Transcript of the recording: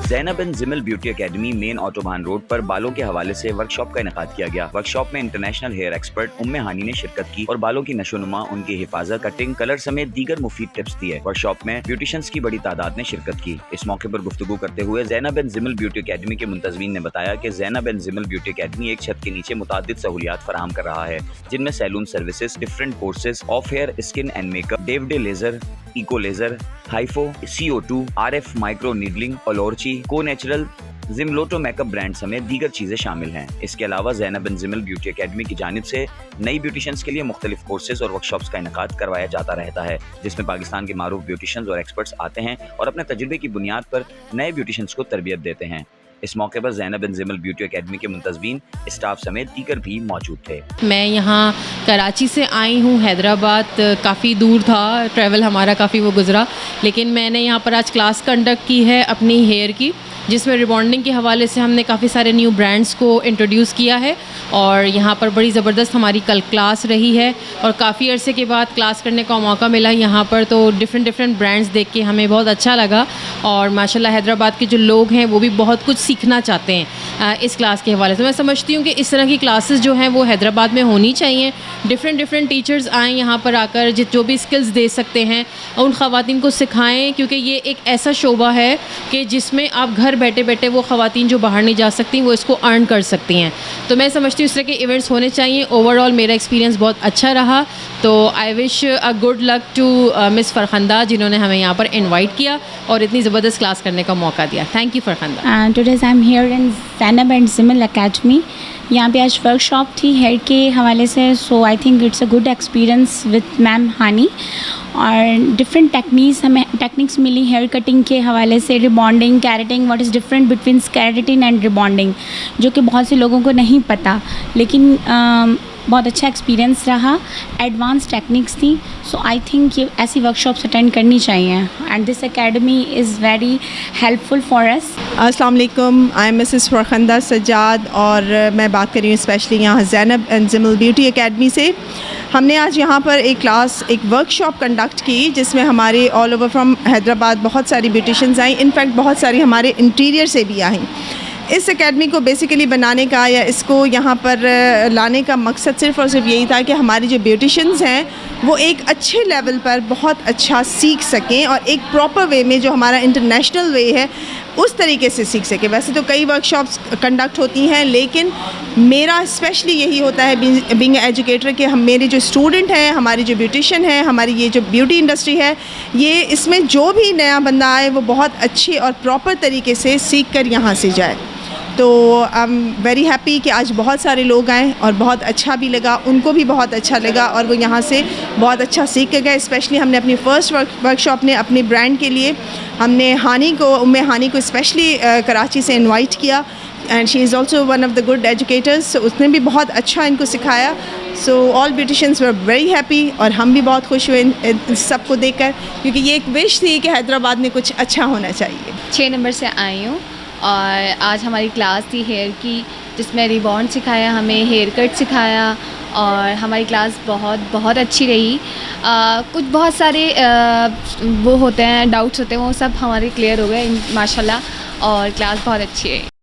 Zainab and Zimal beauty academy main autobahn road पर बालों के हवाले से वर्कशॉप का इनेकाद किया गया। वर्कशॉप में इंटरनेशनल हेयर एक्सपर्ट उम्मे हानी ने शिरकत की और बालों की नशोनुमा, उनकी हिफाजत, कटिंग, कलर समेत दीगर मुफीद टिप्स दिए। वर्कशॉप में ब्यूटिशियंस की बड़ी तादाद ने शिरकत की। इस मौके पर गुफ्तगू करते हुए Zainab and Zimal beauty academy के मुंतज़मीन ने बताया कि Zainab and Zimal beauty academy एक छत के नीचे मुतादिद सहूलियात फराहम कर रहा है, जिनमें salon services, different courses, of hair, skin and makeup, डेव डे laser, eco laser, HIFU, CO2, RF micro needling, ओलोर्ची, को नेचुरल, जिमलोटो मेकअप ब्रांड समेत दीगर चीजें शामिल हैं। इसके अलावा Zainab and Zimal beauty academy की जानिब से नई ब्यूटिशियंस के लिए मुख्तलिफ कोर्सेज और वर्कशॉप्स का इनेकाद करवाया जाता रहता है, जिसमें पाकिस्तान के मारूफ ब्यूटिशियंस और एक्सपर्ट्स आते हैं और अपने तजुर्बे की बुनियाद पर नए ब्यूटिशियंस को तरबियत देते हैं। इस मौके पर Zainab and Zimal beauty academy के मुंतज़मीन, स्टाफ समेत दीगर भी मौजूद थे। मैं यहाँ कराची से आई हूँ, हैदराबाद काफ़ी दूर था, ट्रैवल हमारा काफ़ी वो गुज़रा, लेकिन मैंने यहाँ पर आज क्लास कंडक्ट की है अपनी हेयर की, जिसमें रिबॉन्डिंग के हवाले से हमने काफ़ी सारे न्यू ब्रांड्स को इंट्रोड्यूस किया है और यहाँ पर बड़ी ज़बरदस्त हमारी कल क्लास रही है और काफ़ी अरसे के बाद क्लास करने का मौका मिला यहाँ पर, तो डिफरेंट ब्रांड्स देख के हमें बहुत अच्छा लगा और माशाल्लाह हैदराबाद के जो लोग हैं वो भी बहुत कुछ सीखना चाहते हैं इस क्लास के हवाले से। मैं समझती हूँ कि इस तरह की क्लासेस जो हैं वो हैदराबाद में होनी चाहिए। डिफरेंट टीचर्स आएँ यहाँ पर आकर जो भी स्किल्स दे सकते हैं उन ख़वातीन को सिखाएँ, क्योंकि ये एक ऐसा शोबा है कि जिसमें आप घर बैठे बैठे वो ख़वातीन जो बाहर नहीं जा सकती वो इसको अर्न कर सकती हैं। तो मैं समझती हूँ इस तरह के इवेंट्स होने चाहिए। ओवरऑल मेरा एक्सपीरियंस बहुत अच्छा रहा, तो I wish a good luck to miss Farkhanda जिन्होंने हमें यहाँ पर इनवाइट किया और इतनी ज़बरदस्त क्लास करने का मौका दिया। Thank you Farkhanda. Today I am here in Zainab and Zimal academy. यहाँ पे आज वर्कशॉप थी हेयर के हवाले से, so I think it's a good experience with ma'am Hani और डिफरेंट टेक्निक्स मिली हेयर कटिंग के हवाले से, rebonding, keratin, what is different between keratin and rebonding, जो कि बहुत से लोगों को नहीं पता, लेकिन बहुत अच्छा एक्सपीरियंस रहा। एडवांस टेक्निक्स थी, सो आई थिंक ये ऐसी वर्कशॉप्स अटेंड करनी चाहिए and this academy is very helpful for us. अस्सलाम वालेकुम, आई एम मिसेस फ़रखंदा सज्जाद और मैं बात कर रही हूँ स्पेशली यहाँ Zainab and Zimal beauty academy से। हमने आज यहाँ पर एक वर्कशॉप कंडक्ट की जिसमें हमारे ऑल ओवर फ्रॉम हैदराबाद बहुत सारी ब्यूटिशियंस आई, इनफैक्ट बहुत सारी हमारे इंटीरियर से भी आई। इस एकेडमी को बेसिकली बनाने का या इसको यहाँ पर लाने का मकसद सिर्फ़ और सिर्फ यही था कि हमारी जो ब्यूटिशियंस हैं वो एक अच्छे लेवल पर बहुत अच्छा सीख सकें और एक प्रॉपर वे में, जो हमारा इंटरनेशनल वे है, उस तरीके से सीख सकें। वैसे तो कई वर्कशॉप्स कंडक्ट होती हैं, लेकिन मेरा स्पेशली यही होता है बीइंग एजुकेटर कि मेरे जो स्टूडेंट हैं, हमारी जो ब्यूटिशियन है, हमारी ये जो ब्यूटी इंडस्ट्री है, ये इसमें जो भी नया बंदा आए वो बहुत अच्छे और प्रॉपर तरीके से सीख कर यहाँ से जाए। तो आई एम वेरी हैप्पी कि आज बहुत सारे लोग आए और बहुत अच्छा भी लगा, उनको भी बहुत अच्छा लगा और वो यहाँ से बहुत अच्छा सीख के गए। स्पेशली हमने अपनी फ़र्स्ट वर्कशॉप ने अपने ब्रांड के लिए हमने उम्मे हानी को स्पेशली कराची से इनवाइट किया and she is also one of the good educators, so उसने भी बहुत अच्छा इनको सिखाया। So all beauticians were very happy और हम भी बहुत खुश हुए इन सबको देखकर, क्योंकि ये एक विश थी कि हैदराबाद में कुछ अच्छा होना चाहिए। 6 नंबर से आई हूँ और आज हमारी क्लास थी हेयर की, जिसमें रिबॉन्ड सिखाया, हमें हेयर कट सिखाया और हमारी क्लास बहुत अच्छी रही। कुछ बहुत सारे वो होते हैं, डाउट्स होते हैं, वो सब हमारे क्लियर हो गए माशाल्लाह और क्लास बहुत अच्छी है।